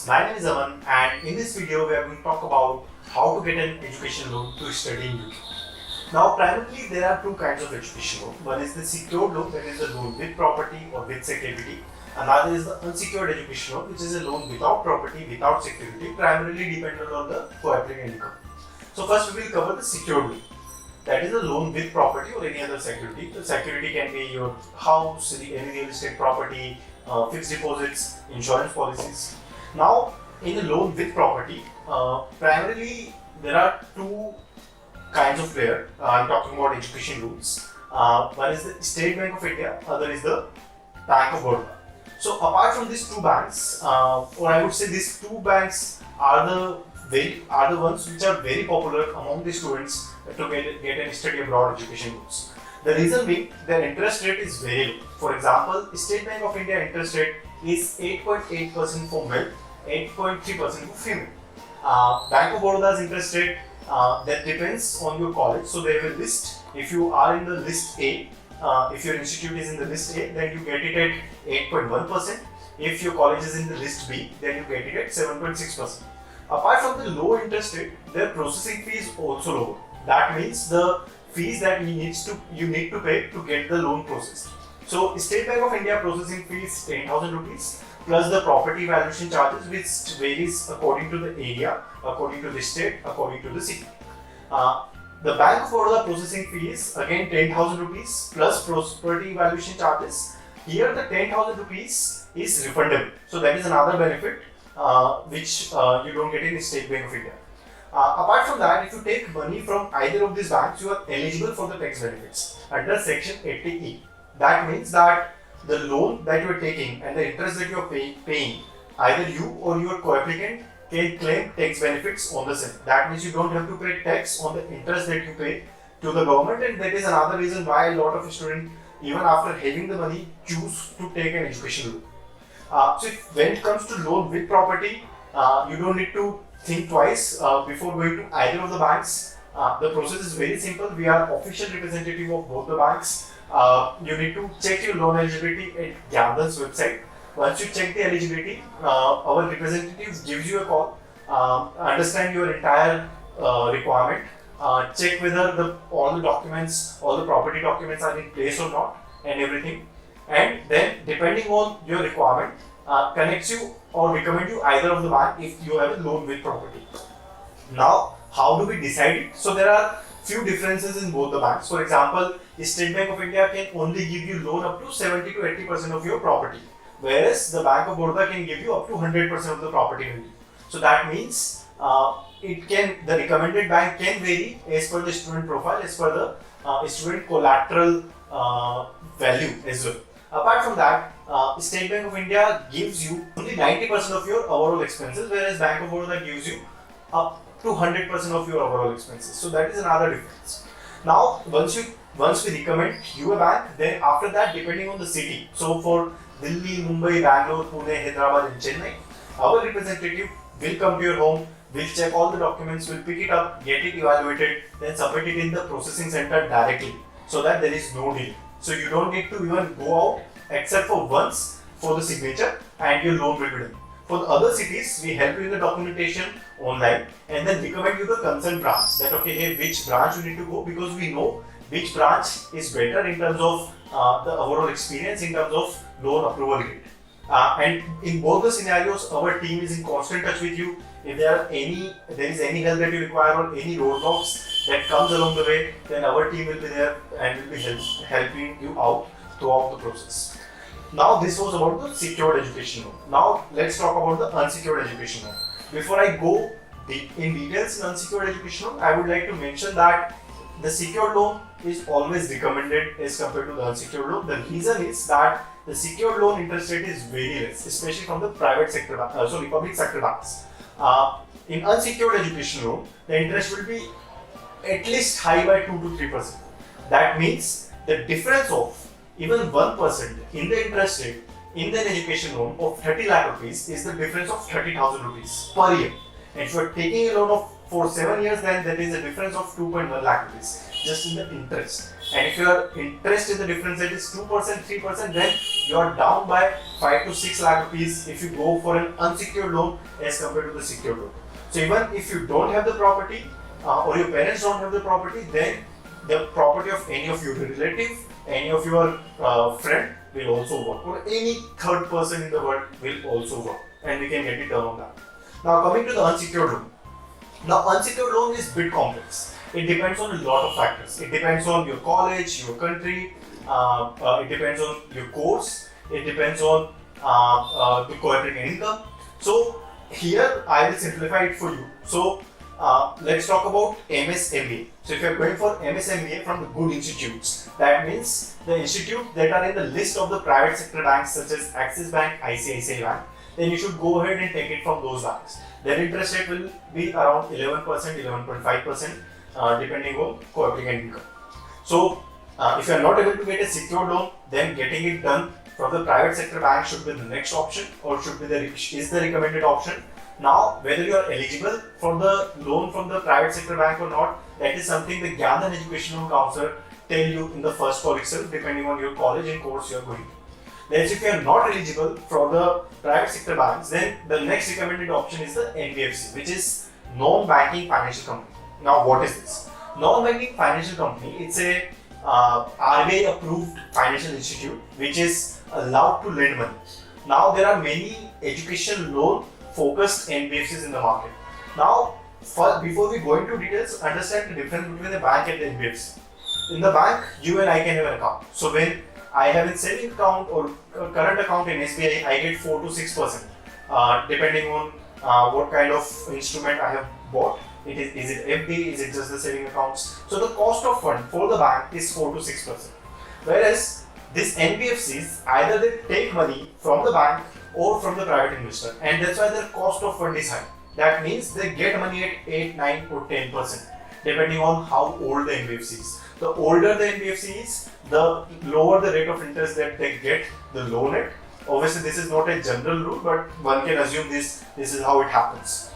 My name is Aman, and in this video we are going to talk about how to get an education loan to study in UK. Now primarily there are two kinds of education loan. One is the secured loan, that is the loan with property or with security. Another is the unsecured education loan, which is a loan without property, without security, primarily dependent on the co-applicant income. So first we will cover the secured loan. That is a loan with property or any other security. The security can be your house, any real estate property, fixed deposits, insurance policies. Now, in a loan with property, primarily there are two kinds of player. I'm talking about education loans. One is the State Bank of India, other is the Bank of Baroda. So apart from these two banks, or I would say these two banks are the ones which are very popular among the students to get a study abroad education loans. The reason being their interest rate is very low. For example, State Bank of India interest rate is 8.8% for male, 8.3% for female. Bank of Baroda's interest rate that depends on your college. So they will list, if you are in the list A, if your institute is in the list A, then you get it at 8.1%. If your college is in the list B, then you get it at 7.6%. Apart from the low interest rate, their processing fee is also lower. That means the fees that you need to pay to get the loan processed. So State Bank of India processing fee is 10,000 rupees plus the property valuation charges, which varies according to the area, according to the state, according to the city. The Bank of Baroda processing fee is again 10,000 rupees plus property valuation charges. Here the 10,000 rupees is refundable. So that is another benefit which you don't get in State Bank of India. Apart from that, if you take money from either of these banks, you are eligible for the tax benefits under Section 80E. That means that the loan that you are taking and the interest that you are paying, either you or your co-applicant can claim tax benefits on the same. That means you don't have to pay tax on the interest that you pay to the government, and that is another reason why a lot of students, even after having the money, choose to take an education loan. So when it comes to loan with property, you don't need to think twice before going to either of the banks. The process is very simple. We are official representative of both the banks. You need to check your loan eligibility at Gyandan's website. Once you check the eligibility, our representative gives you a call, understand your entire requirement, check whether all the documents, all the property documents are in place or not, and everything. And then, depending on your requirement, connects you or recommend you either of the bank if you have a loan with property. Now, how do we decide it? So there are few differences in both the banks. For example, State Bank of India can only give you loan up to 70 to 80% of your property, whereas the Bank of Baroda can give you up to 100% of the property value. So that means the recommended bank can vary as per the student profile, as per the student collateral value as well. Apart from that, State Bank of India gives you only 90% of your overall expenses, whereas Bank of Baroda gives you up to 100% of your overall expenses. So that is another difference. Now, once we recommend you a bank, then after that, depending on the city, so for Delhi, Mumbai, Bangalore, Pune, Hyderabad and Chennai, our representative will come to your home, will check all the documents, will pick it up, get it evaluated, then submit it in the processing center directly, so that there is no delay. So you don't need to even go out except for once for the signature and your loan will be done. For the other cities, we help you in the documentation online and then recommend you the concerned branch, that okay, hey, which branch you need to go, because we know which branch is better in terms of the overall experience, in terms of loan approval rate. And in both the scenarios, our team is in constant touch with you. If there is any help that you require or any roadblocks that comes along the way, then our team will be there and will be helping you out throughout the process. Now this was about the secured education loan. Now let's talk about the unsecured education loan. Before I go in details in unsecured education loan, I would like to mention that the secured loan is always recommended as compared to the unsecured loan. The reason is that the secured loan interest rate is very less, especially from the public sector banks. In unsecured education loan, the interest will be at least high by 2 to 3%. That means the difference of even 1% in the interest rate in an education loan of 30 lakh rupees is the difference of 30,000 rupees per year. And if you are taking a loan for 7 years, then there is a difference of 2.1 lakh rupees just in the interest. And if your interest in the difference rate is 2%, 3%, then you are down by 5 to 6 lakh rupees if you go for an unsecured loan as compared to the secured loan. So even if you don't have the property or your parents don't have the property, then the property of any of your relative, any of your friend will also work, or any third person in the world will also work, and we can get it done on that. Now coming to the unsecured loan. Now unsecured loan is a bit complex. It depends on a lot of factors. It depends on your college, your country, it depends on your course, it depends on the cooperating income. So here I will simplify it for you. So let's talk about MSME. So if you are going for MSME from the good institutes, that means the institute that are in the list of the private sector banks such as Axis Bank, ICICI Bank, then you should go ahead and take it from those banks. Their interest rate will be around 11%, 11.5%, depending on co-applicant income. So if you are not able to get a secured loan, then getting it done from the private sector bank should be the next option, or should be is the recommended option. Now, whether you are eligible for the loan from the private sector bank or not, that is something the Gyan Dhan Education Loan Counselor tell you in the first call itself, depending on your college and course you are going to. Then if you are not eligible for the private sector banks, then the next recommended option is the NBFC, which is non-banking financial company. Now what is this? Non-banking financial company, it's a RBI approved financial institute which is allowed to lend money. Now there are many education loan focused NBFCs in the market. Now before we go into details, understand the difference between the bank and the NBFC. In the bank, you and I can have an account. So when I have a savings account or current account in SBI, I get 4 to 6%, depending on what kind of instrument I have bought. Is it FD? Is it just the saving accounts? So the cost of fund for the bank is 4 to 6%. Whereas this NBFCs, either they take money from the bank or from the private investor, and that's why their cost of fund is high. That means they get money at 8, 9 or 10%, depending on how old the NBFC is. The older the NBFC is, the lower the rate of interest that they get the loan at. Obviously, this is not a general rule, but one can assume this is how it happens.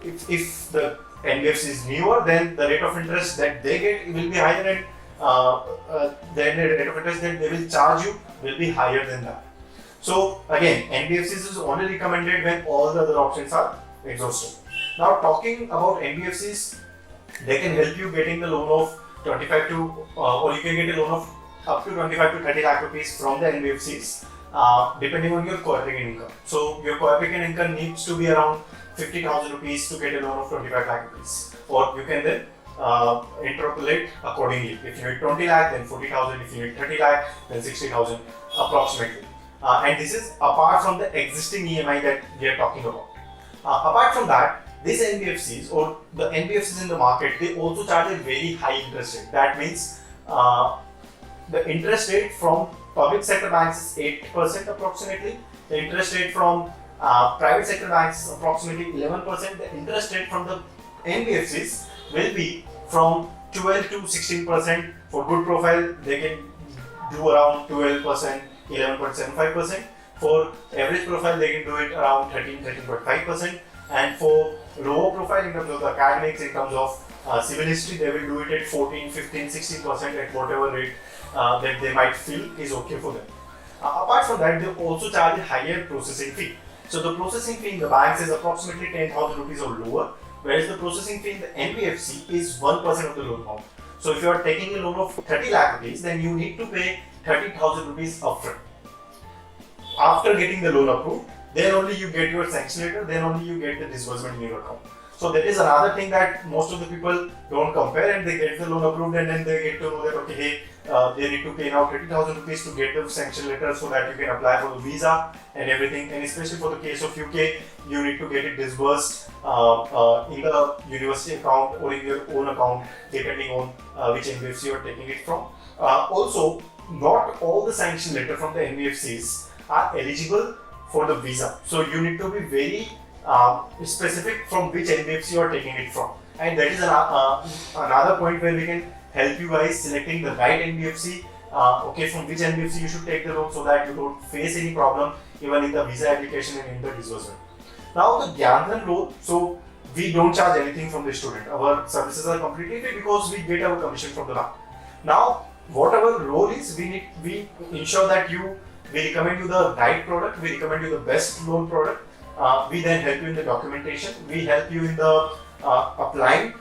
If the NBFC is newer, then the rate of interest that they get will be higher, and then the rate of interest that they will charge you will be higher than that. So again, NBFCs is only recommended when all the other options are exhausted. Now talking about NBFCs, they can help you getting the loan of 25 to or you can get a loan of up to 25 to 30 lakh rupees from the NBFCs, depending on your co-applicant income. So your co-applicant income needs to be around 50,000 rupees to get a loan of 25 lakh rupees, or you can then interpolate accordingly. If you need 20 lakh, then 40,000. If you need 30 lakh, then 60,000 approximately. And this is apart from the existing EMI that we are talking about. Apart from that, these NBFCs or the NBFCs in the market, they also charge a very high interest rate. That means the interest rate from public sector banks is 8% approximately. The interest rate from private sector banks is approximately 11%. The interest rate from the NBFCs will be from 12 to 16%. For good profile, they can do around 12%, 11.75%. For average profile, they can do it around 13.5%. And for lower profile in terms of the academics, in terms of civil history, they will do it at 14, 15, 16% at whatever rate that they might feel is okay for them. Apart from that, they also charge a higher processing fee. So the processing fee in the banks is approximately 10,000 rupees or lower, whereas the processing fee in the NBFC is 1% of the loan amount. So if you are taking a loan of 30 lakh rupees, then you need to pay 30,000 rupees upfront. After getting the loan approved, then only you get your sanction letter, then only you get the disbursement in your account. So that is another thing that most of the people don't compare, and they get the loan approved and then they get to know that okay, hey, they need to pay now 30,000 rupees to get the sanction letter so that you can apply for the visa and everything. And especially for the case of UK, you need to get it disbursed in the university account or in your own account, depending on which NBFC you are taking it from. Also, not all the sanction letter from the NBFCs are eligible for the visa. So you need to be very specific from which NBFC you are taking it from. And that is another point where we can help you guys selecting the right NBFC, okay, from which NBFC you should take the loan so that you don't face any problem even in the visa application and in the disbursement. Now the Gyan Dhan loan, so we don't charge anything from the student. Our services are completely free because we get our commission from the bank. Now, what our role is, we ensure that we recommend you the right product, we recommend you the best loan product. We then help you in the documentation, we help you in the applying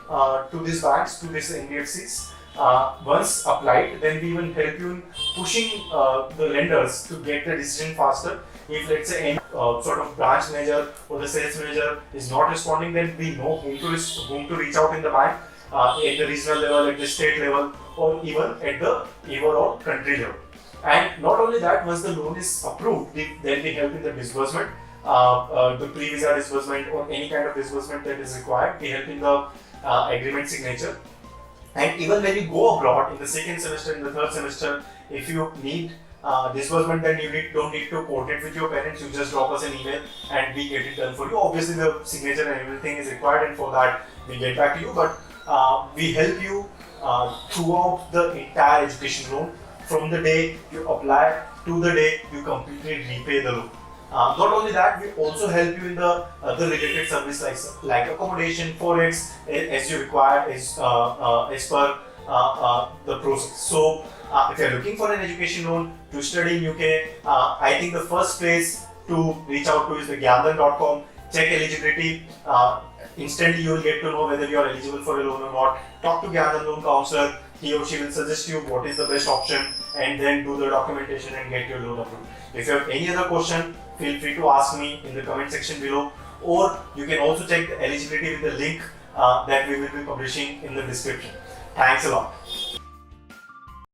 to these banks, to these NBFCs. Once applied, then we will help you in pushing the lenders to get the decision faster. If let's say any sort of branch manager or the sales manager is not responding, then we know whom to reach out in the bank at the regional level, at the state level, or even at the overall country level. And not only that, once the loan is approved, then we help in the disbursement, the pre-visa disbursement or any kind of disbursement that is required. We help in the agreement signature. And even when you go abroad in the second semester, in the third semester, if you need disbursement, then you don't need to coordinate with your parents. You just drop us an email and we get it done for you. Obviously, the signature and everything is required, and for that we get back to you. But we help you throughout the entire education loan, from the day you apply to the day you completely repay the loan. Not only that, we also help you in the other related service like accommodation, forex, as you require, as per the process. So, if you are looking for an education loan to study in UK, I think the first place to reach out to is the Gyanlan.com. Check eligibility. Instantly, you will get to know whether you are eligible for a loan or not. Talk to Gyanlan loan counselor. He or she will suggest you what is the best option, and then do the documentation and get your loan approved. If you have any other question, feel free to ask me in the comment section below, or you can also check the eligibility with the link that we will be publishing in the description. Thanks a lot.